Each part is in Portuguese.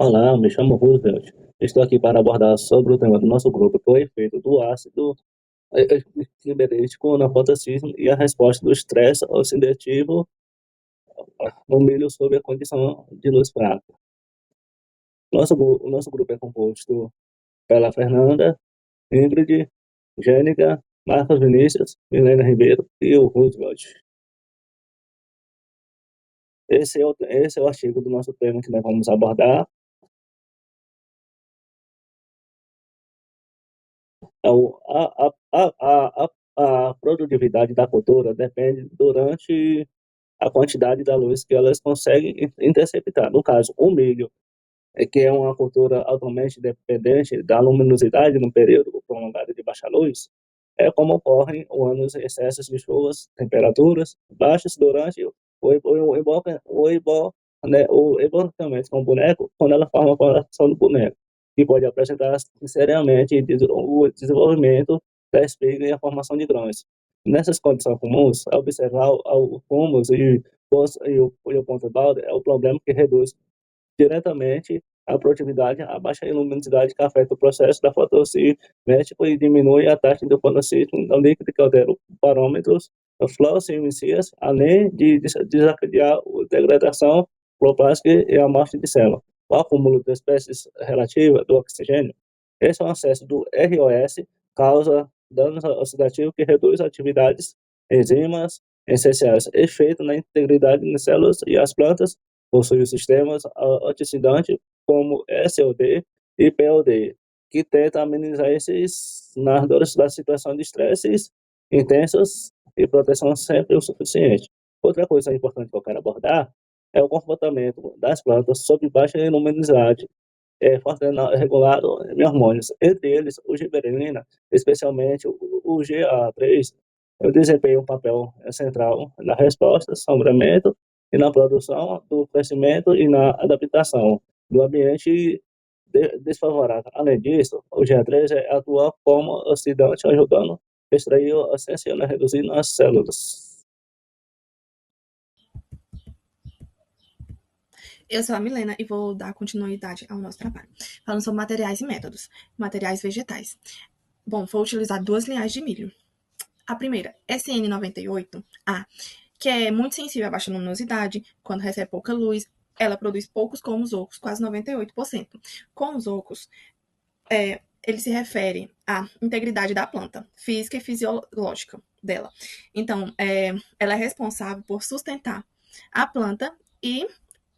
Olá, me chamo Roosevelt. Estou aqui para abordar sobre o tema do nosso grupo, que é o efeito do ácido tiberítico no fotossíntese e a resposta do estresse oxidativo no milho sob a condição de luz fraca. O nosso grupo é composto pela Fernanda, Ingrid, Jênica, Marcos Vinícius, Milena Ribeiro e o Roosevelt. Esse é o artigo do nosso tema que nós vamos abordar. A produtividade da cultura depende durante a quantidade da luz que elas conseguem interceptar. No caso, o milho, que é uma cultura altamente dependente da luminosidade no período prolongado de baixa luz, é como ocorrem os excessos de chuvas, temperaturas baixas durante o emborcamento com o boneco, quando ela forma a formação do boneco, que pode apresentar seriamente o desenvolvimento da espiga e a formação de grãos. Nessas condições comuns, observar o fumus e o ponto balde é o problema que reduz diretamente a produtividade, a baixa luminosidade que afeta o processo da fotossíntese e diminui a taxa de fotossíntese no líquido que altera parâmetros fluorescências, além de desacadear a degradação cloplástica e a morte de célula. O acúmulo de espécies relativa do oxigênio, esse é um excesso do ROS, causa danos oxidativos que reduz atividades enzimas essenciais, efeito na integridade das células e as plantas possui sistemas antioxidantes como SOD e POD, que tentam amenizar esses nas dores da situação de estresses intensos e proteção sempre o suficiente. Outra coisa importante que eu quero abordar é o comportamento das plantas sob baixa luminosidade, regulado em hormônios, entre eles o giberelina, especialmente o GA3, desempenha um papel central na resposta, sombreamento e na produção do crescimento e na adaptação do ambiente desfavorável. Além disso, o GA3 atua como oxidante, ajudando a extrair a essência e reduzir as células. Eu sou a Milena e vou dar continuidade ao nosso trabalho, falando sobre materiais e métodos. Materiais vegetais. Bom, vou utilizar duas linhagens de milho. A primeira, SN98A, que é muito sensível à baixa luminosidade, quando recebe pouca luz, ela produz poucos como os ocos, quase 98%. Com os ocos, ele se refere à integridade da planta, física e fisiológica dela. Então, ela é responsável por sustentar a planta e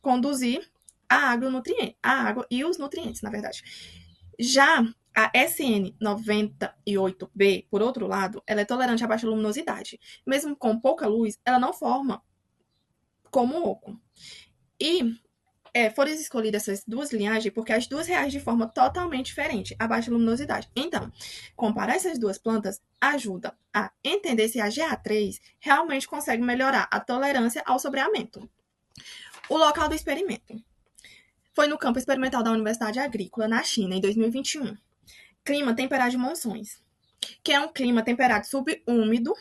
conduzir a água e os nutrientes, na verdade. Já a SN98B, por outro lado, ela é tolerante à baixa luminosidade. Mesmo com pouca luz, ela não forma como oco. E foram escolhidas essas duas linhagens porque as duas reagem de forma totalmente diferente à baixa luminosidade. Então, comparar essas duas plantas ajuda a entender se a GA3 realmente consegue melhorar a tolerância ao sombreamento. O local do experimento foi no campo experimental da Universidade Agrícola, na China, em 2021. Clima temperado de monções, que é um clima temperado subúmido,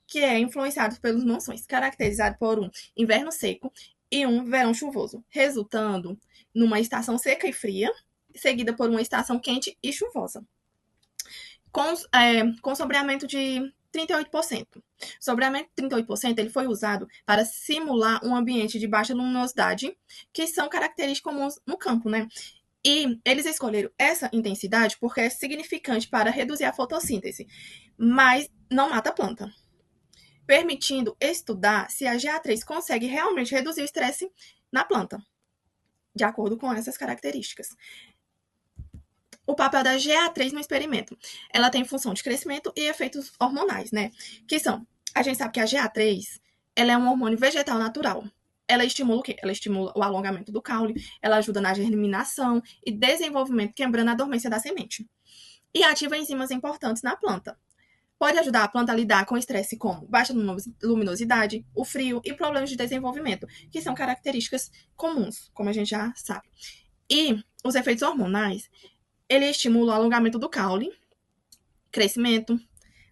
que é influenciado pelos monções, caracterizado por um inverno seco e um verão chuvoso, resultando numa estação seca e fria, seguida por uma estação quente e chuvosa, com sombreamento de 38%. O sombreamento de 38% ele foi usado para simular um ambiente de baixa luminosidade, que são características comuns no campo, né? E eles escolheram essa intensidade porque é significante para reduzir a fotossíntese, mas não mata a planta, permitindo estudar se a GA3 consegue realmente reduzir o estresse na planta, de acordo com essas características. O papel da GA3 no experimento. Ela tem função de crescimento e efeitos hormonais, né? Que são, a gente sabe que a GA3, ela é um hormônio vegetal natural. Ela estimula o quê? Ela estimula o alongamento do caule, ela ajuda na germinação e desenvolvimento, quebrando a dormência da semente. E ativa enzimas importantes na planta. Pode ajudar a planta a lidar com estresse como baixa luminosidade, o frio e problemas de desenvolvimento, que são características comuns, como a gente já sabe. E os efeitos hormonais, ele estimula o alongamento do caule, crescimento,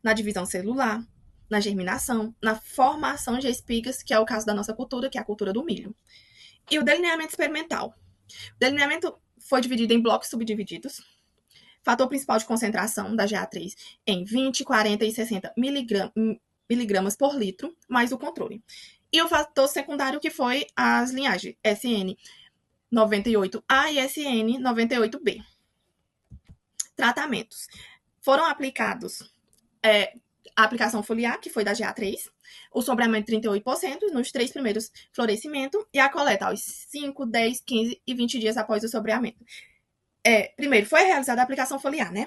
na divisão celular, na germinação, na formação de espigas, que é o caso da nossa cultura, que é a cultura do milho. E o delineamento experimental. O delineamento foi dividido em blocos subdivididos. Fator principal de concentração da GA3 em 20, 40 e 60 miligramas por litro, mais o controle. E o fator secundário, que foi as linhagens SN98A e SN98B. Tratamentos. Foram aplicados a aplicação foliar, que foi da GA3, o sombreamento 38% nos 3 primeiros florescimentos e a coleta aos 5, 10, 15 e 20 dias após o sombreamento. Primeiro, foi realizada a aplicação foliar, né?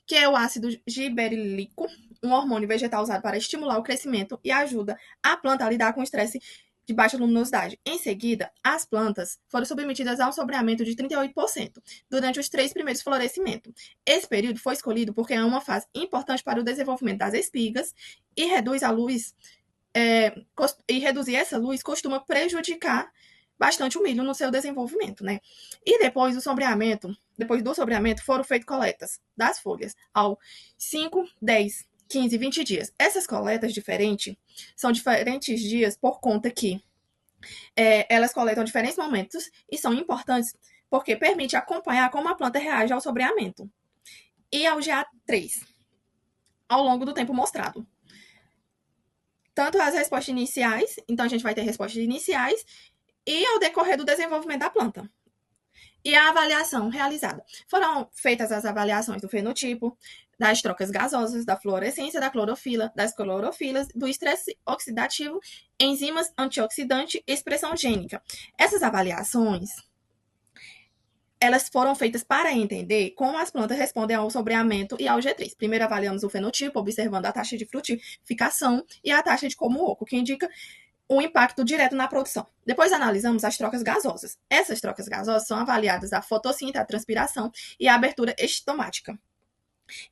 Que é o ácido giberílico, um hormônio vegetal usado para estimular o crescimento e ajuda a planta a lidar com o estresse de baixa luminosidade. Em seguida, as plantas foram submetidas a um sombreamento de 38% durante os 3 primeiros florescimentos. Esse período foi escolhido porque é uma fase importante para o desenvolvimento das espigas e reduzir essa luz costuma prejudicar bastante o milho no seu desenvolvimento, né? E depois do sombreamento, foram feitas coletas das folhas ao 5, 10, 15, 20 dias. Essas coletas são diferentes dias por conta que elas coletam diferentes momentos e são importantes porque permite acompanhar como a planta reage ao sombreamento e ao GA3 ao longo do tempo mostrado. Tanto as respostas iniciais, então a gente vai ter respostas iniciais, e ao decorrer do desenvolvimento da planta. E a avaliação realizada. Foram feitas as avaliações do fenotipo, das trocas gasosas, da fluorescência, da clorofila, das clorofilas, do estresse oxidativo, enzimas antioxidantes e expressão gênica. Essas avaliações, elas foram feitas para entender como as plantas respondem ao sombreamento e ao G3. Primeiro avaliamos o fenotipo, observando a taxa de frutificação e a taxa de como oco, que indica o impacto direto na produção. Depois analisamos as trocas gasosas. Essas trocas gasosas são avaliadas a fotossíntese, a transpiração e a abertura estomática.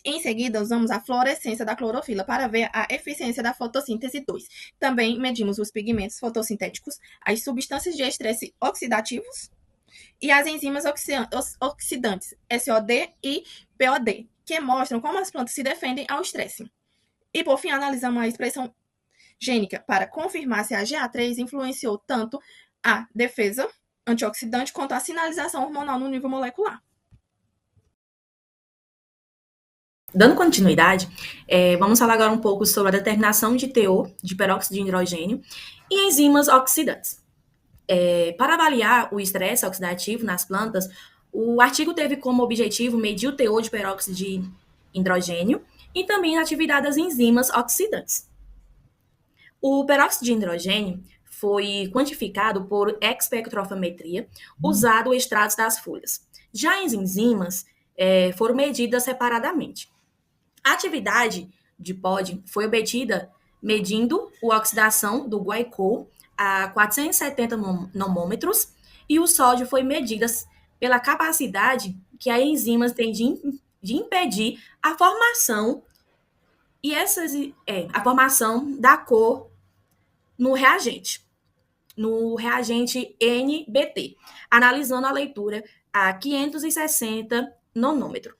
Em seguida, usamos a fluorescência da clorofila para ver a eficiência da fotossíntese 2. Também medimos os pigmentos fotossintéticos, as substâncias de estresse oxidativos e as enzimas oxidantes, SOD e POD, que mostram como as plantas se defendem ao estresse. E, por fim, analisamos a expressão gênica para confirmar se a GA3 influenciou tanto a defesa antioxidante quanto a sinalização hormonal no nível molecular. Dando continuidade, vamos falar agora um pouco sobre a determinação de teor de peróxido de hidrogênio e enzimas oxidantes. Para avaliar o estresse oxidativo nas plantas, o artigo teve como objetivo medir o teor de peróxido de hidrogênio e também a atividade das enzimas oxidantes. O peróxido de hidrogênio foi quantificado por espectrofotometria, usado extratos das folhas. Já as enzimas foram medidas separadamente. A atividade de POD foi obtida medindo a oxidação do glicol a 470 nanômetros e o sódio foi medido pela capacidade que as enzimas têm de impedir a formação a formação da cor no reagente NBT, analisando a leitura a 560 nanômetros.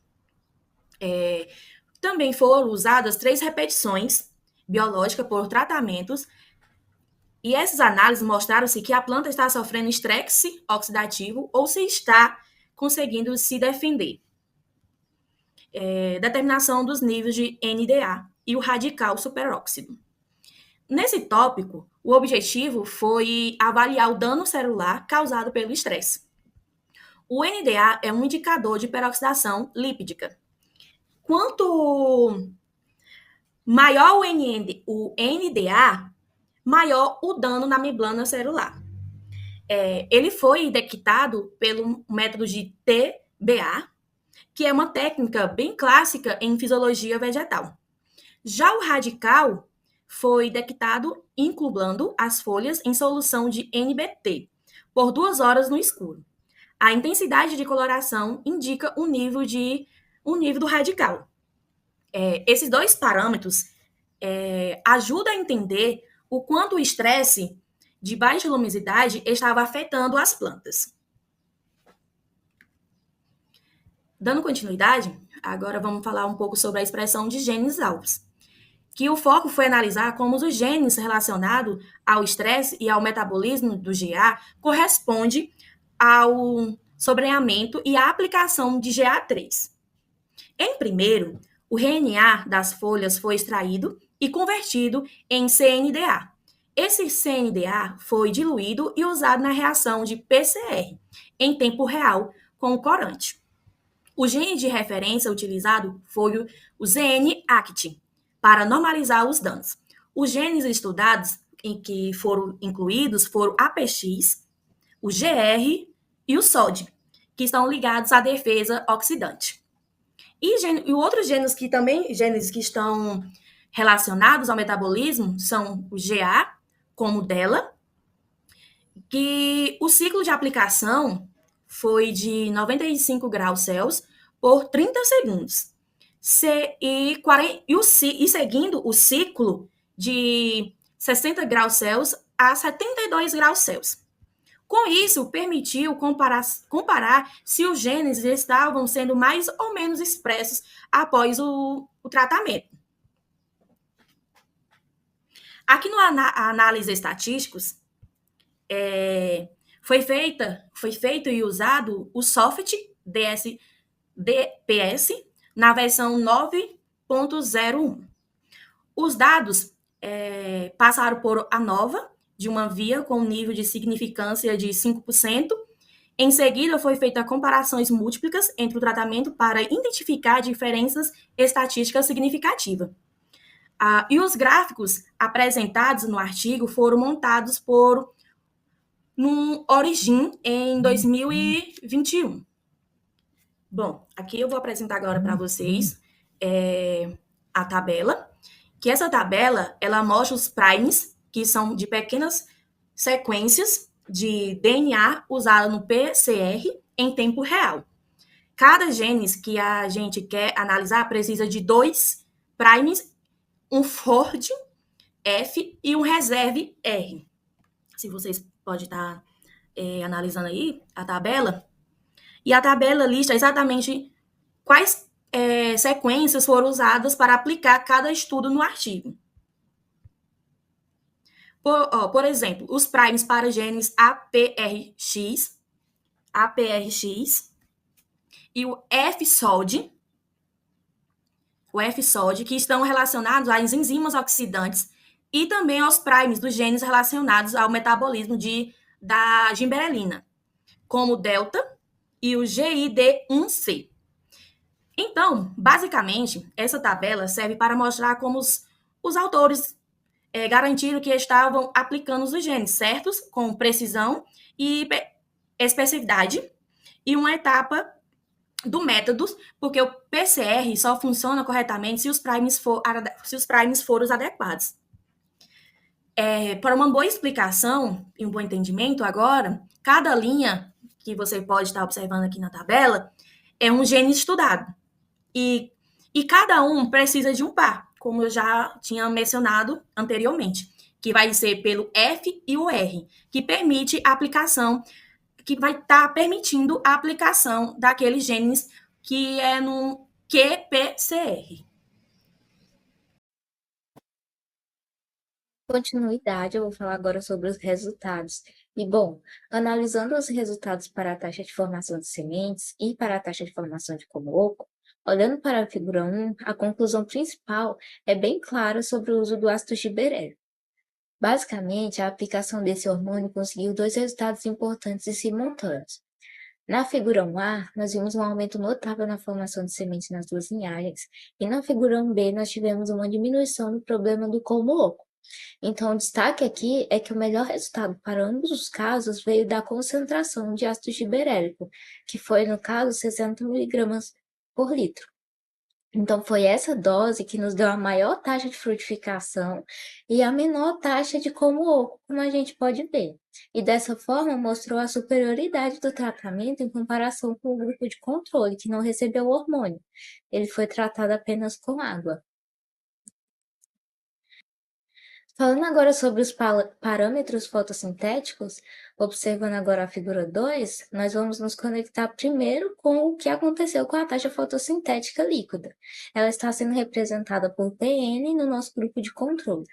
Também foram usadas 3 repetições biológicas por tratamentos, e essas análises mostraram-se que a planta está sofrendo estresse oxidativo ou se está conseguindo se defender. Determinação dos níveis de NDA e o radical superóxido. Nesse tópico, o objetivo foi avaliar o dano celular causado pelo estresse. O NDA é um indicador de peroxidação lipídica. Quanto maior o NDA, maior o dano na membrana celular. Ele foi detectado pelo método de TBA, que é uma técnica bem clássica em fisiologia vegetal. Já o radical foi detectado incubando as folhas em solução de NBT por 2 horas no escuro. A intensidade de coloração indica o nível do radical. Esses 2 parâmetros ajudam a entender o quanto o estresse de baixa luminosidade estava afetando as plantas. Dando continuidade, agora vamos falar um pouco sobre a expressão de genes-alvos, que o foco foi analisar como os genes relacionados ao estresse e ao metabolismo do GA correspondem ao sobreamento e a aplicação de GA3. Em primeiro, o RNA das folhas foi extraído e convertido em CNDA. Esse CNDA foi diluído e usado na reação de PCR, em tempo real, com o corante. O gene de referência utilizado foi o ZN-ACT, para normalizar os danos. Os genes estudados em que foram incluídos foram APX, o GR e o SOD, que estão ligados à defesa oxidante. E outros genes que estão relacionados ao metabolismo são o GA, como o dela, que o ciclo de aplicação foi de 95 graus Celsius por 30 segundos. E seguindo o ciclo de 60 graus Celsius a 72 graus Celsius. Com isso, permitiu comparar se os genes estavam sendo mais ou menos expressos após o tratamento. Aqui no análise estatísticos, foi feito e usado o Soft DPS na versão 9.01. Os dados passaram por ANOVA, de uma via com nível de significância de 5%. Em seguida, foi feita comparações múltiplas entre o tratamento para identificar diferenças estatísticas significativas. E os gráficos apresentados no artigo foram montados no Origin em 2021. Bom, aqui eu vou apresentar agora para vocês a tabela, que essa tabela, ela mostra os primes, que são de pequenas sequências de DNA usado no PCR em tempo real. Cada gene que a gente quer analisar precisa de 2 primes, um forward F e um reserve R. Se vocês podem estar analisando aí a tabela. E a tabela lista exatamente quais sequências foram usadas para aplicar cada estudo no artigo. Por exemplo, os primes para genes APRX e o FSOD, que estão relacionados às enzimas oxidantes e também aos primes dos genes relacionados ao metabolismo da gimberelina, como o delta e o GID1C. Então, basicamente, essa tabela serve para mostrar como os autores garantiram que estavam aplicando os genes certos, com precisão e especificidade, e uma etapa do método, porque o PCR só funciona corretamente se os primes forem adequados. Para uma boa explicação e um bom entendimento agora, cada linha que você pode estar observando aqui na tabela é um gene estudado. E cada um precisa de um par, como eu já tinha mencionado anteriormente, que vai ser pelo F e o R, que permite a aplicação, que vai estar permitindo a aplicação daqueles genes que é no qPCR. Continuidade, eu vou falar agora sobre os resultados. E, bom, analisando os resultados para a taxa de formação de sementes e para a taxa de formação de como-oco, olhando para a figura 1, a conclusão principal é bem clara sobre o uso do ácido gibberéllico. Basicamente, a aplicação desse hormônio conseguiu 2 resultados importantes e simultâneos. Na figura 1A, nós vimos um aumento notável na formação de sementes nas 2 linhagens, e na figura 1B nós tivemos uma diminuição no problema do como-oco. Então, o destaque aqui é que o melhor resultado para ambos os casos veio da concentração de ácido gibberéllico, que foi, no caso, 60 mg por litro. Então, foi essa dose que nos deu a maior taxa de frutificação e a menor taxa de como-oco, como a gente pode ver. E dessa forma, mostrou a superioridade do tratamento em comparação com o grupo de controle, que não recebeu o hormônio. Ele foi tratado apenas com água. Falando agora sobre os parâmetros fotossintéticos, observando agora a figura 2, nós vamos nos conectar primeiro com o que aconteceu com a taxa fotossintética líquida. Ela está sendo representada por PN no nosso grupo de controle.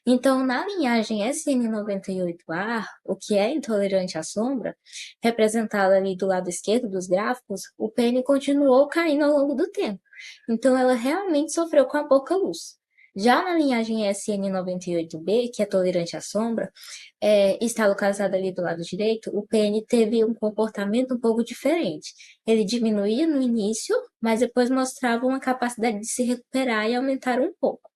Então, na linhagem SN98A, o que é intolerante à sombra, representado ali do lado esquerdo dos gráficos, o PN continuou caindo ao longo do tempo. Então, ela realmente sofreu com a pouca luz. Já na linhagem SN98B, que é tolerante à sombra, está localizada ali do lado direito, o PN teve um comportamento um pouco diferente. Ele diminuía no início, mas depois mostrava uma capacidade de se recuperar e aumentar um pouco.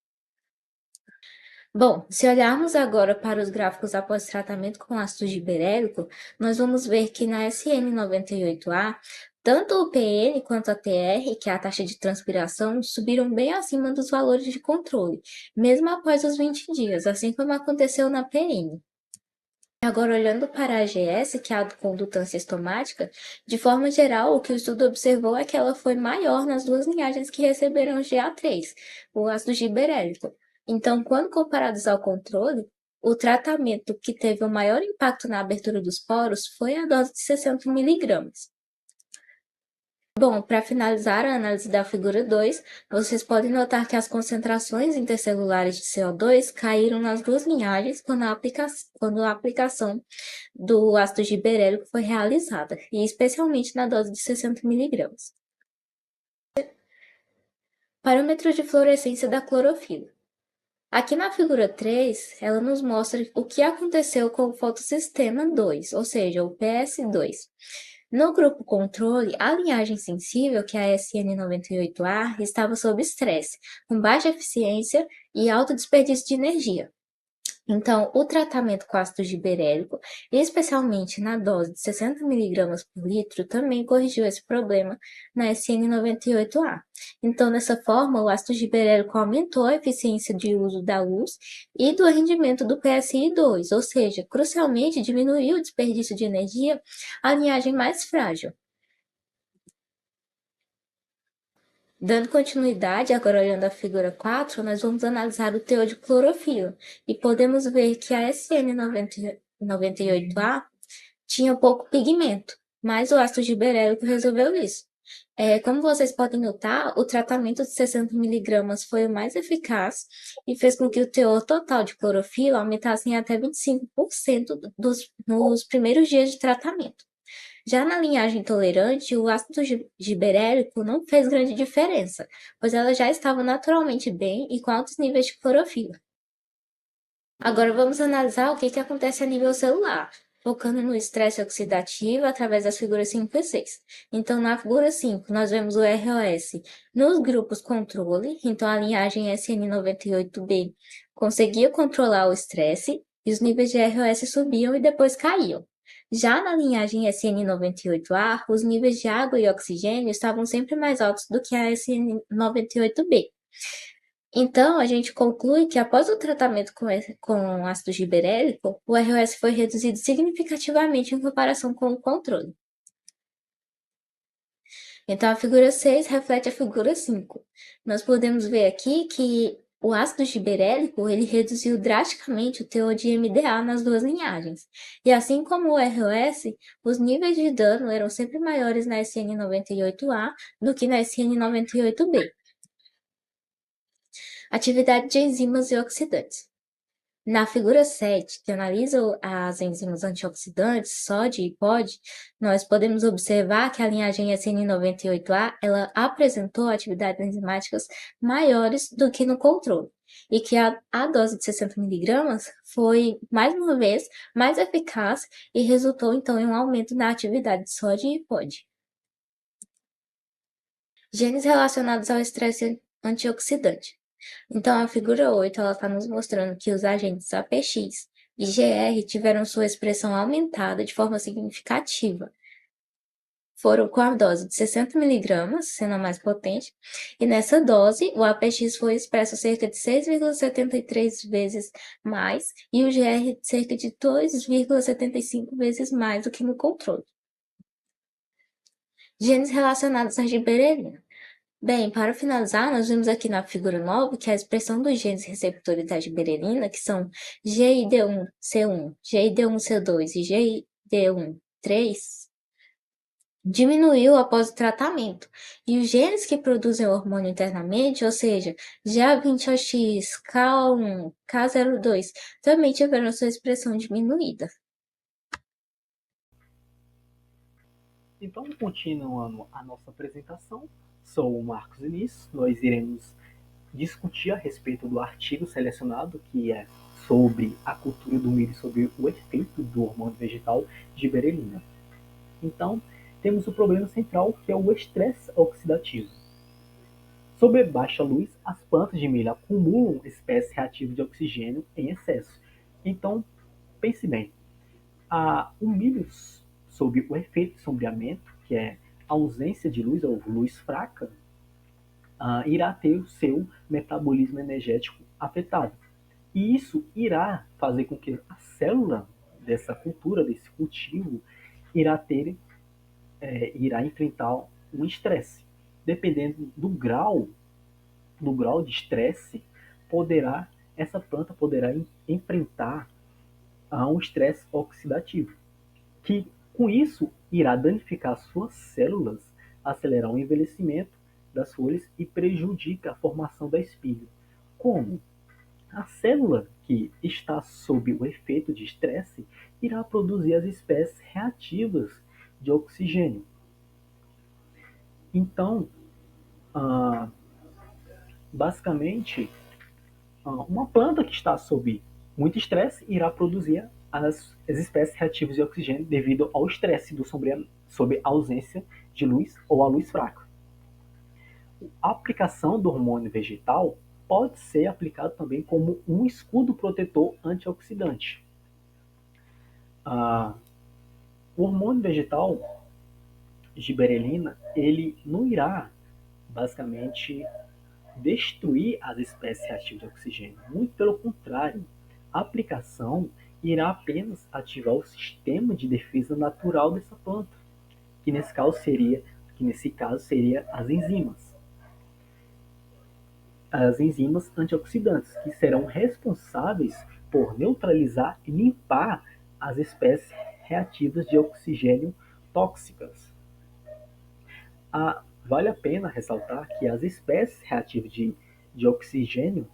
Bom, se olharmos agora para os gráficos após tratamento com ácido gibberéllico, nós vamos ver que na SN98A, tanto o PN quanto a TR, que é a taxa de transpiração, subiram bem acima dos valores de controle, mesmo após os 20 dias, assim como aconteceu na PN. Agora, olhando para a AGS, que é a condutância estomática, de forma geral, o que o estudo observou é que ela foi maior nas duas linhagens que receberam o GA3, o ácido gibberéllico. Então, quando comparados ao controle, o tratamento que teve o maior impacto na abertura dos poros foi a dose de 60 mg. Bom, para finalizar a análise da figura 2, vocês podem notar que as concentrações intercelulares de CO2 caíram nas duas linhagens quando a aplicação do ácido gibberéllico foi realizada, e especialmente na dose de 60 mg. Parâmetros de fluorescência da clorofila. Aqui na figura 3, ela nos mostra o que aconteceu com o fotossistema 2, ou seja, o PS2. No grupo controle, a linhagem sensível, que é a SN98A, estava sob estresse, com baixa eficiência e alto desperdício de energia. Então, o tratamento com ácido gibberéllico, especialmente na dose de 60 mg por litro, também corrigiu esse problema na SN98A. Então, dessa forma, o ácido gibberéllico aumentou a eficiência de uso da luz e do rendimento do PSI2, ou seja, crucialmente diminuiu o desperdício de energia, a linhagem mais frágil. Dando continuidade, agora olhando a figura 4, nós vamos analisar o teor de clorofila e podemos ver que a SN98A tinha pouco pigmento, mas o ácido gibberéllico resolveu isso. Como vocês podem notar, o tratamento de 60 mg foi o mais eficaz e fez com que o teor total de clorofila aumentasse em até 25% nos primeiros dias de tratamento. Já na linhagem tolerante, o ácido gibberéllico não fez grande diferença, pois ela já estava naturalmente bem e com altos níveis de clorofila. Agora vamos analisar o que acontece a nível celular, focando no estresse oxidativo através das figuras 5 e 6. Então, na figura 5, nós vemos o ROS nos grupos controle, então a linhagem SN98B conseguia controlar o estresse e os níveis de ROS subiam e depois caíam. Já na linhagem SN98A, os níveis de água e oxigênio estavam sempre mais altos do que a SN98B. Então, a gente conclui que após o tratamento com ácido gibberéllico, o ROS foi reduzido significativamente em comparação com o controle. Então, a figura 6 reflete a figura 5. Nós podemos ver aqui que o ácido gibberéllico ele reduziu drasticamente o teor de MDA nas duas linhagens. E assim como o ROS, os níveis de dano eram sempre maiores na SN98A do que na SN98B. Atividade de enzimas e oxidantes. Na figura 7, que analisa as enzimas antioxidantes, SOD e POD, nós podemos observar que a linhagem SN98A ela apresentou atividades enzimáticas maiores do que no controle, e que a dose de 60 mg foi, mais uma vez, mais eficaz e resultou, então, em um aumento na atividade de SOD e POD. Genes relacionados ao estresse antioxidante. Então, a figura 8 está nos mostrando que os agentes APX e GR tiveram sua expressão aumentada de forma significativa. Foram com a dose de 60 mg, sendo a mais potente, e nessa dose o APX foi expresso cerca de 6,73 vezes mais e o GR cerca de 2,75 vezes mais do que no controle. Genes relacionados à gibberelina. Bem, para finalizar, nós vimos aqui na figura 9 que a expressão dos genes receptores da gibberelina, que são GID1C1, GID1C2 e GID1-3, diminuiu após o tratamento. E os genes que produzem o hormônio internamente, ou seja, GA20OX, K1, K02, também tiveram sua expressão diminuída. Então, continuando a nossa apresentação, sou o Marcos Vinícius. Nós iremos discutir a respeito do artigo selecionado, que é sobre a cultura do milho, sobre o efeito do hormônio vegetal gibberelina. Então, temos o problema central, que é o estresse oxidativo. Sob baixa luz, as plantas de milho acumulam espécies reativas de oxigênio em excesso. Então, pense bem, o milho, sob o efeito de sombreamento, que é a ausência de luz ou luz fraca, irá ter o seu metabolismo energético afetado. E isso irá fazer com que a célula dessa cultura, desse cultivo, irá enfrentar um estresse. Dependendo do grau de estresse, essa planta poderá enfrentar um estresse oxidativo, que com isso irá danificar suas células, acelerar o envelhecimento das folhas e prejudica a formação da espiga. Como? A célula que está sob o efeito de estresse irá produzir as espécies reativas de oxigênio. Então, basicamente, uma planta que está sob muito estresse irá produzir as espécies reativas de oxigênio devido ao estresse sob a ausência de luz ou a luz fraca. A aplicação do hormônio vegetal pode ser aplicado também como um escudo protetor antioxidante. O hormônio vegetal gibberelina, ele não irá basicamente destruir as espécies reativas de oxigênio. Muito pelo contrário, a aplicação irá apenas ativar o sistema de defesa natural dessa planta, que nesse caso seria as enzimas. As enzimas antioxidantes, que serão responsáveis por neutralizar e limpar as espécies reativas de oxigênio tóxicas. Vale a pena ressaltar que as espécies reativas de oxigênio,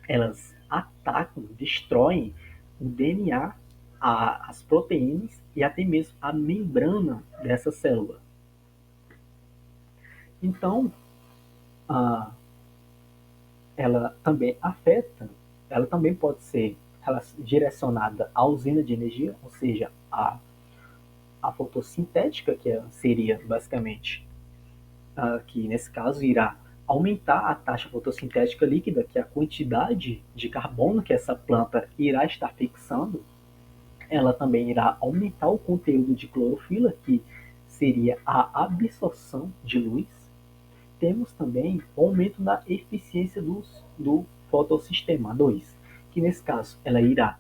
elas atacam, destroem o DNA, as proteínas e até mesmo a membrana dessa célula. Então, ela também pode ser direcionada à usina de energia, ou seja, a fotossintética, que seria basicamente que nesse caso irá aumentar a taxa fotossintética líquida, que é a quantidade de carbono que essa planta irá estar fixando. Ela também irá aumentar o conteúdo de clorofila, que seria a absorção de luz. Temos também o aumento da eficiência do fotossistema 2, que nesse caso ela irá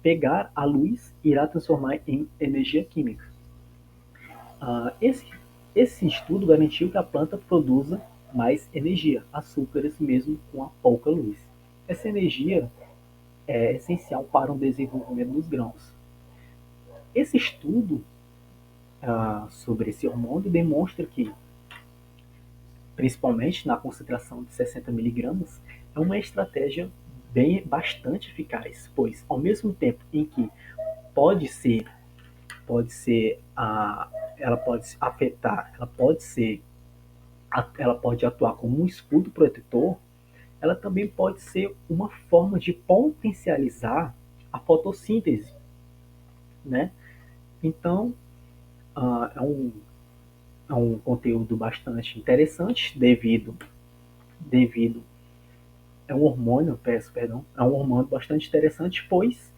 pegar a luz e irá transformar em energia química. Esse estudo garantiu que a planta produza mais energia, açúcares mesmo com a pouca luz. Essa energia é essencial para o desenvolvimento dos grãos. Esse estudo sobre esse hormônio demonstra que, principalmente na concentração de 60 miligramas, é uma estratégia bastante eficaz, pois ao mesmo tempo em que ela pode afetar, ela pode atuar como um escudo protetor, ela também pode ser uma forma de potencializar a fotossíntese, né? Então, é um conteúdo bastante interessante devido é um hormônio bastante interessante, pois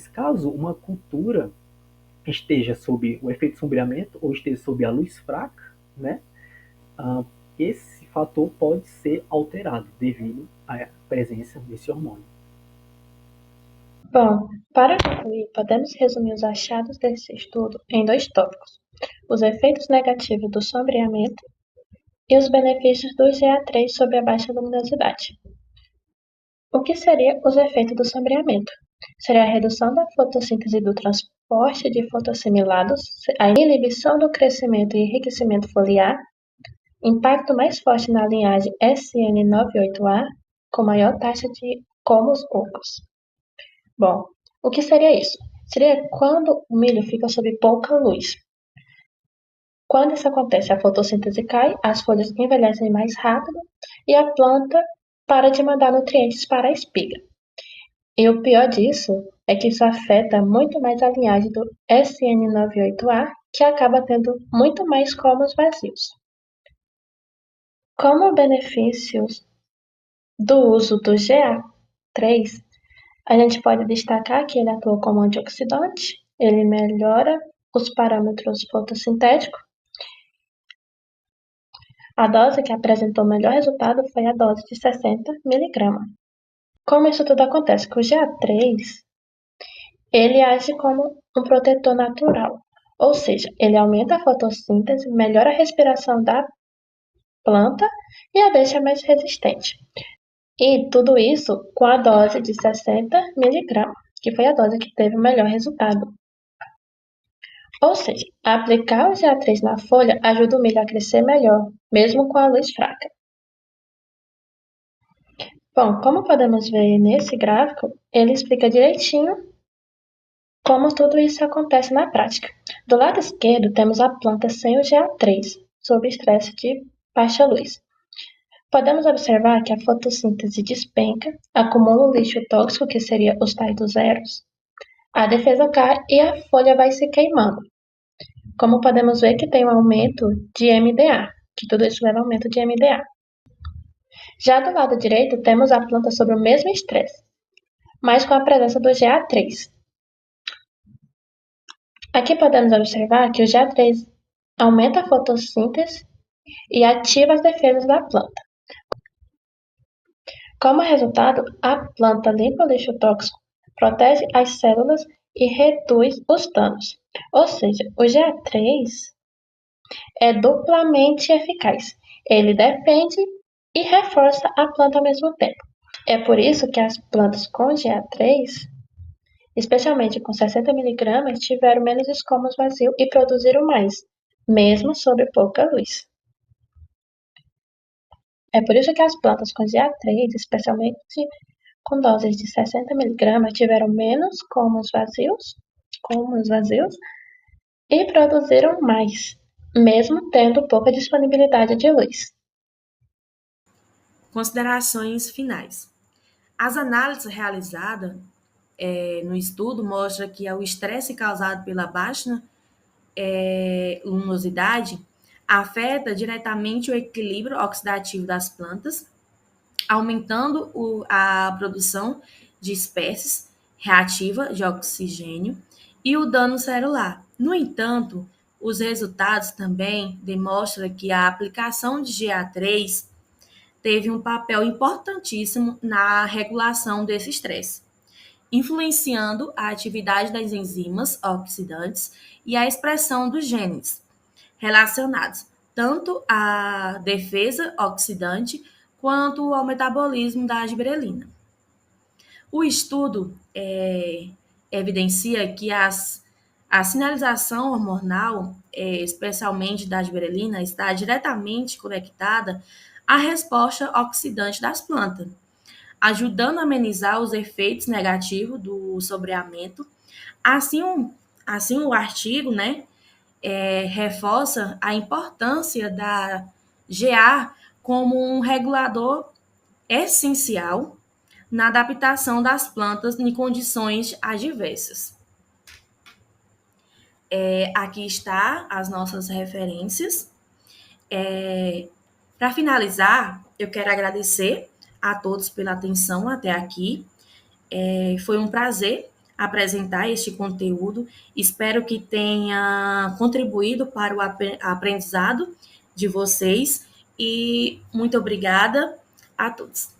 caso uma cultura esteja sob o efeito de sombreamento ou esteja sob a luz fraca, né, esse fator pode ser alterado devido à presença desse hormônio. Bom, para concluir, podemos resumir os achados desse estudo em 2 tópicos: os efeitos negativos do sombreamento e os benefícios do GA3 sobre a baixa luminosidade. O que seriam os efeitos do sombreamento? Seria a redução da fotossíntese do transporte de fotoassimilados, a inibição do crescimento e enriquecimento foliar, impacto mais forte na linhagem SN98A, com maior taxa de comos ocos. Bom, o que seria isso? Seria quando o milho fica sob pouca luz. Quando isso acontece, a fotossíntese cai, as folhas envelhecem mais rápido e a planta para de mandar nutrientes para a espiga. E o pior disso é que isso afeta muito mais a linhagem do SN98A, que acaba tendo muito mais colmos vazios. Como benefícios do uso do GA3, a gente pode destacar que ele atua como antioxidante, ele melhora os parâmetros fotossintéticos. A dose que apresentou o melhor resultado foi a dose de 60 mg. Como isso tudo acontece? Com o GA3, ele age como um protetor natural, ou seja, ele aumenta a fotossíntese, melhora a respiração da planta e a deixa mais resistente. E tudo isso com a dose de 60 mg, que foi a dose que teve o melhor resultado. Ou seja, aplicar o GA3 na folha ajuda o milho a crescer melhor, mesmo com a luz fraca. Bom, como podemos ver nesse gráfico, ele explica direitinho como tudo isso acontece na prática. Do lado esquerdo, temos a planta sem o GA3, sob estresse de baixa luz. Podemos observar que a fotossíntese despenca, acumula o lixo tóxico, que seria os tais dos zeros, a defesa cai e a folha vai se queimando. Como podemos ver que tem um aumento de MDA, que tudo isso leva a aumento de MDA. Já do lado direito, temos a planta sob o mesmo estresse, mas com a presença do GA3. Aqui podemos observar que o GA3 aumenta a fotossíntese e ativa as defesas da planta. Como resultado, a planta limpa o lixo tóxico, protege as células e reduz os danos. Ou seja, o GA3 é duplamente eficaz. Ele defende e reforça a planta ao mesmo tempo. É por isso que as plantas com GA3, especialmente com 60 mg, tiveram menos escomos vazios e produziram mais, mesmo sob pouca luz. É por isso que as plantas com GA3, especialmente com doses de 60 mg, tiveram menos colmos vazios e produziram mais, mesmo tendo pouca disponibilidade de luz. Considerações finais. As análises realizadas no estudo mostram que o estresse causado pela baixa luminosidade afeta diretamente o equilíbrio oxidativo das plantas, aumentando a produção de espécies reativas de oxigênio e o dano celular. No entanto, os resultados também demonstram que a aplicação de GA3 teve um papel importantíssimo na regulação desse estresse, influenciando a atividade das enzimas oxidantes e a expressão dos genes relacionados tanto à defesa oxidante quanto ao metabolismo da gibberelina. O estudo evidencia que a sinalização hormonal, especialmente da gibberelina, está diretamente conectada à resposta oxidante das plantas, ajudando a amenizar os efeitos negativos do sombreamento. Assim, o artigo, reforça a importância da GA como um regulador essencial na adaptação das plantas em condições adversas. Aqui está as nossas referências. Para finalizar, eu quero agradecer a todos pela atenção até aqui. Foi um prazer apresentar este conteúdo. Espero que tenha contribuído para o aprendizado de vocês e muito obrigada a todos.